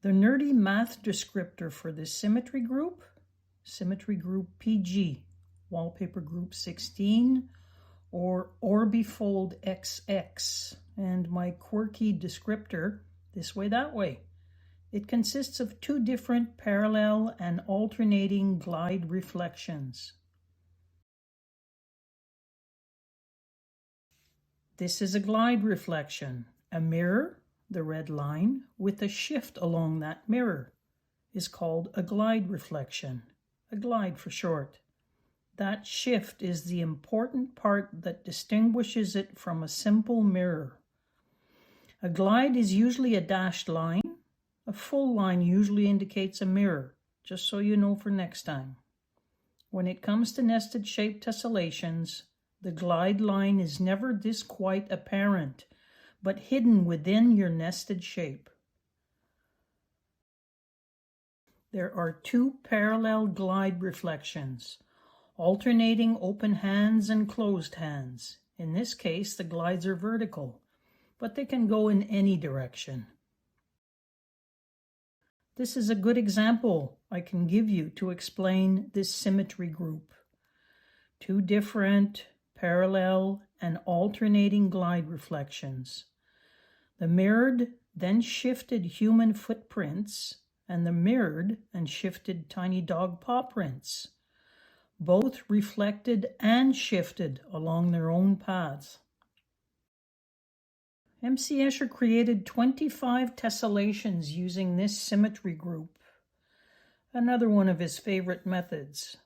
The nerdy math descriptor for this symmetry group PG, Wallpaper group 16, or Orbifold XX, and my quirky descriptor, this way, that way. It consists of two different parallel and alternating glide reflections. This is a glide reflection. A mirror, the red line, with a shift along that mirror is called a glide reflection, a glide for short. That shift is the important part that distinguishes it from a simple mirror. A glide is usually a dashed line. A full line usually indicates a mirror, just so you know for next time. When it comes to nested shape tessellations, the glide line is never this quite apparent, but hidden within your nested shape. There are two parallel glide reflections, alternating open hands and closed hands. In this case, the glides are vertical, but they can go in any direction. This is a good example I can give you to explain this symmetry group. Two different parallel and alternating glide reflections. The mirrored then shifted human footprints and the mirrored and shifted tiny dog paw prints. Both reflected and shifted along their own paths. M.C. Escher created 25 tessellations using this symmetry group, another one of his favorite methods.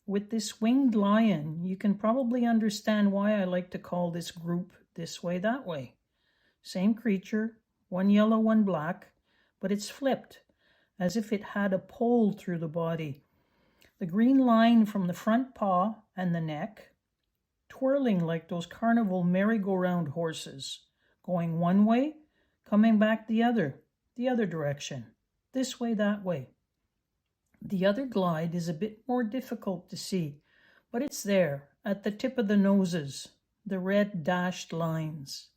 With this winged lion, you can probably understand why I like to call this group this way, that way. Same creature, one yellow, one black, but it's flipped, as if it had a pole through the body. The green line from the front paw and the neck, twirling like those carnival merry-go-round horses, going one way, coming back the other direction, this way, that way. The other glide is a bit more difficult to see, but it's there, at the tip of the noses, the red dashed lines.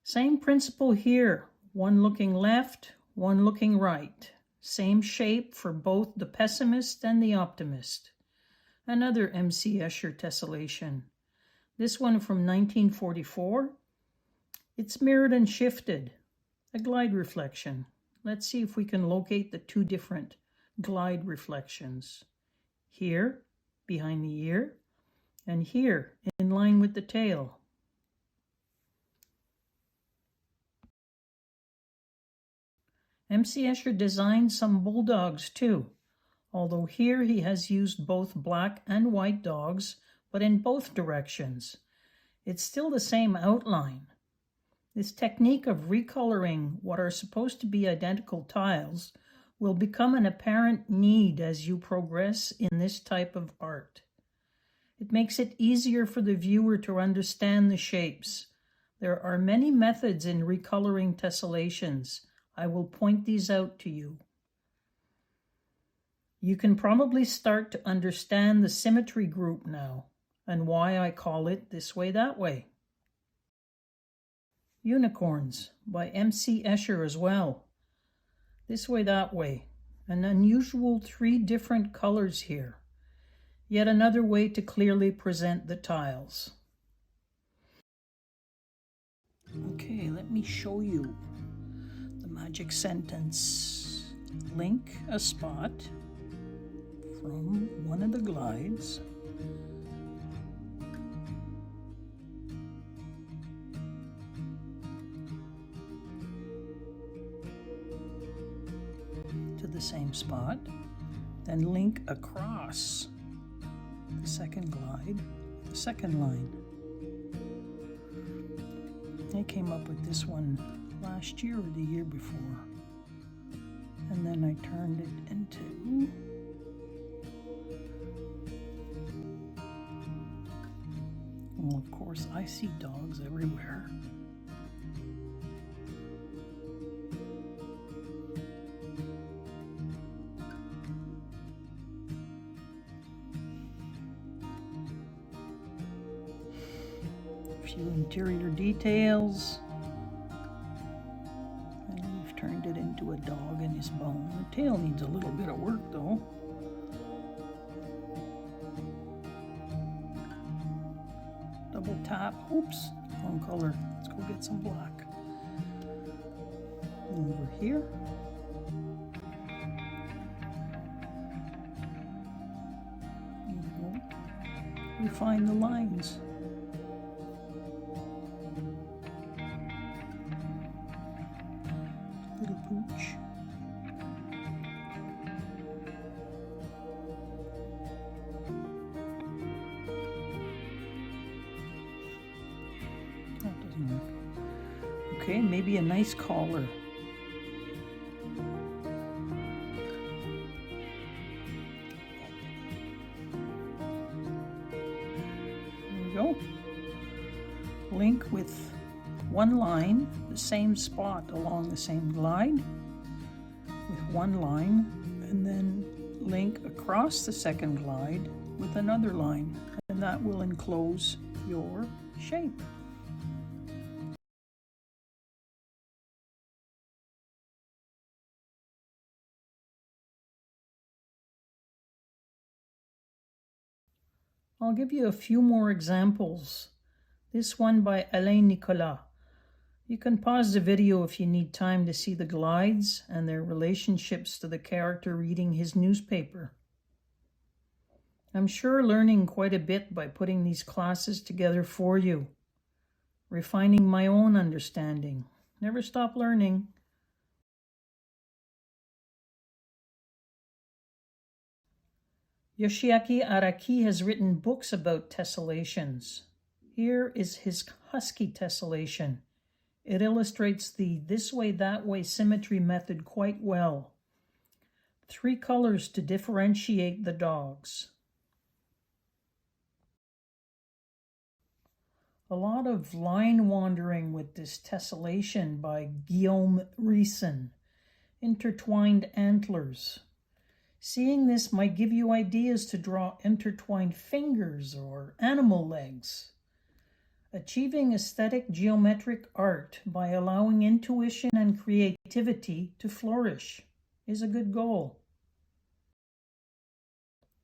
Same principle here, one looking left, one looking right. Same shape for both the pessimist and the optimist. Another M.C. Escher tessellation. This one from 1944. It's mirrored and shifted, a glide reflection. Let's see if we can locate the two different glide reflections. Here, behind the ear, and here, in line with the tail. M.C. Escher designed some bulldogs too, although here he has used both black and white dogs, but in both directions. It's still the same outline. This technique of recoloring what are supposed to be identical tiles will become an apparent need as you progress in this type of art. It makes it easier for the viewer to understand the shapes. There are many methods in recoloring tessellations. I will point these out to you. You can probably start to understand the symmetry group now and why I call it this way, that way. Unicorns by M.C. Escher as well. This way, that way. An unusual 3 different colors here. Yet another way to clearly present the tiles. Okay, let me show you the magic sentence. Link a spot from one of the glides to the same spot, then link across the second glide, the second line. I came up with this one last year or the year before, and then I turned it into well, of course, I see dogs everywhere. few interior details. And we've turned it into a dog and his bone. The tail needs a little bit of work though. Double tap. Oops, wrong color. Let's go get some black. Over here. Refine the lines. Little pooch. That doesn't work. Okay, maybe a nice collar. Go. Link with one line, the same spot along the same glide with one line, and then link across the second glide with another line, and that will enclose your shape. I'll give you a few more examples. This one by Alain Nicolas. You can pause the video if you need time to see the glides and their relationships to the character reading his newspaper. I'm sure learning quite a bit by putting these classes together for you, refining my own understanding. Never stop learning. Yoshiaki Araki has written books about tessellations. Here is his husky tessellation. It illustrates the this way, that way symmetry method quite well. 3 colors to differentiate the dogs. A lot of line wandering with this tessellation by Guillaume Riessen. Intertwined antlers. Seeing this might give you ideas to draw intertwined fingers or animal legs. Achieving aesthetic geometric art by allowing intuition and creativity to flourish is a good goal.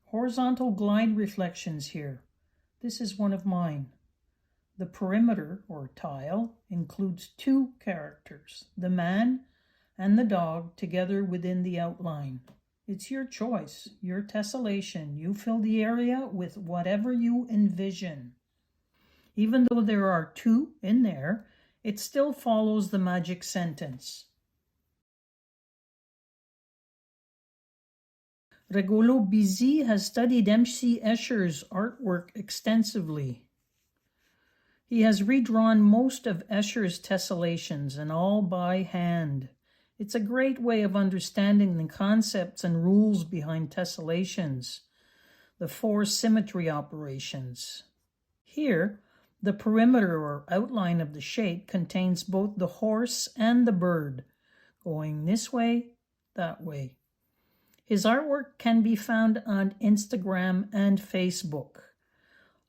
Horizontal glide reflections here. This is one of mine. The perimeter, or tile, includes 2 characters, the man and the dog, together within the outline. It's your choice, your tessellation. You fill the area with whatever you envision. Even though there are 2 in there, it still follows the magic sentence. Regolo Bizi has studied M.C. Escher's artwork extensively. He has redrawn most of Escher's tessellations, and all by hand. It's a great way of understanding the concepts and rules behind tessellations, the 4 symmetry operations. Here, the perimeter or outline of the shape contains both the horse and the bird, going this way, that way. His artwork can be found on Instagram and Facebook.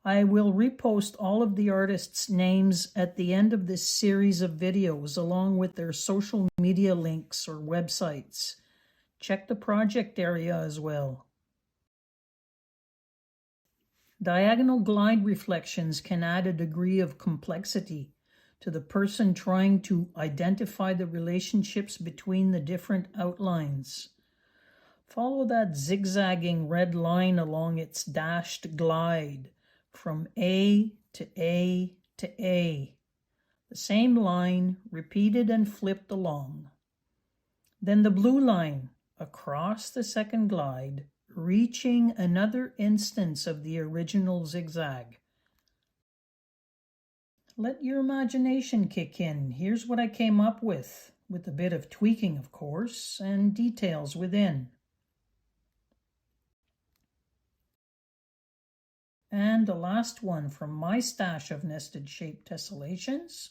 I will repost all of the artists' names at the end of this series of videos, along with their social media links or websites. Check the project area as well. Diagonal glide reflections can add a degree of complexity to the person trying to identify the relationships between the different outlines. Follow that zigzagging red line along its dashed glide from A to A to A. The same line repeated and flipped along. Then the blue line across the second glide, reaching another instance of the original zigzag. Let your imagination kick in. Here's what I came up with a bit of tweaking, of course, and details within. And the last one from my stash of nested shape tessellations,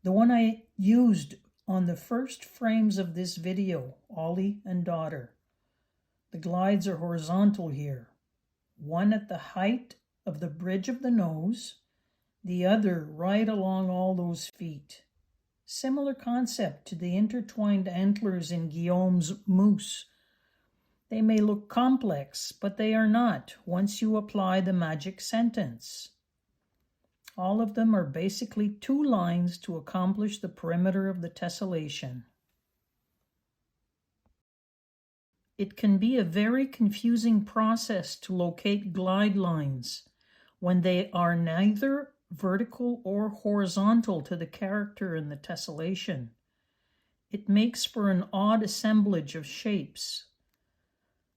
the one I used on the first frames of this video, Ollie and daughter. The glides are horizontal here, one at the height of the bridge of the nose, the other right along all those feet. Similar concept to the intertwined antlers in Guillaume's moose. They may look complex, but they are not once you apply the magic sentence. All of them are basically 2 lines to accomplish the perimeter of the tessellation. It can be a very confusing process to locate glide lines when they are neither vertical or horizontal to the character in the tessellation. It makes for an odd assemblage of shapes.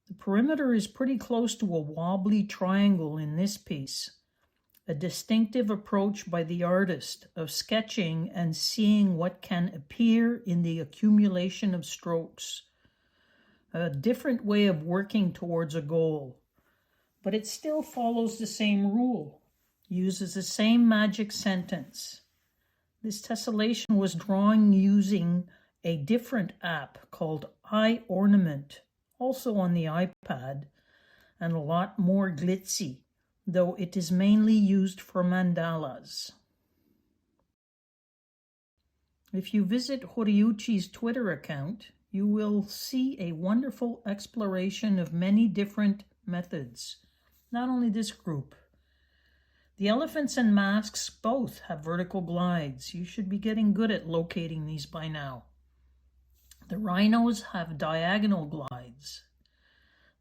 The perimeter is pretty close to a wobbly triangle in this piece, a distinctive approach by the artist of sketching and seeing what can appear in the accumulation of strokes. A different way of working towards a goal, but it still follows the same rule, uses the same magic sentence. This tessellation was drawn using a different app called Eye Ornament, also on the iPad, and a lot more glitzy, though it is mainly used for mandalas. If you visit Horiuchi's Twitter account, you will see a wonderful exploration of many different methods, not only this group. The elephants and masks both have vertical glides. You should be getting good at locating these by now. The rhinos have diagonal glides.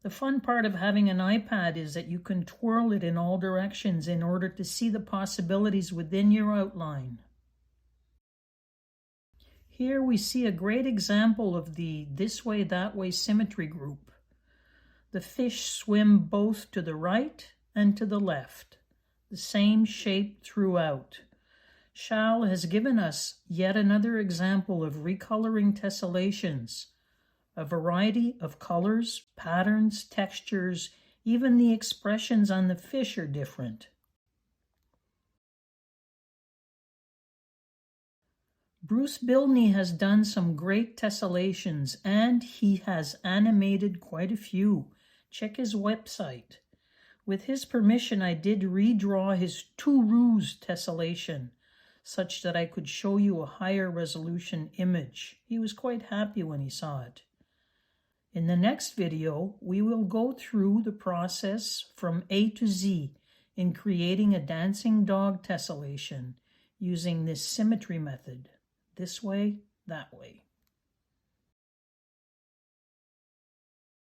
The fun part of having an iPad is that you can twirl it in all directions in order to see the possibilities within your outline. Here we see a great example of the this way, that way symmetry group. The fish swim both to the right and to the left, the same shape throughout. Shal has given us yet another example of recoloring tessellations, a variety of colors, patterns, textures, even the expressions on the fish are different. Bruce Bilney has done some great tessellations, and he has animated quite a few. Check his website. With his permission, I did redraw his Two Roos tessellation, such that I could show you a higher resolution image. He was quite happy when he saw it. In the next video, we will go through the process from A to Z in creating a dancing dog tessellation using this symmetry method. This way, that way.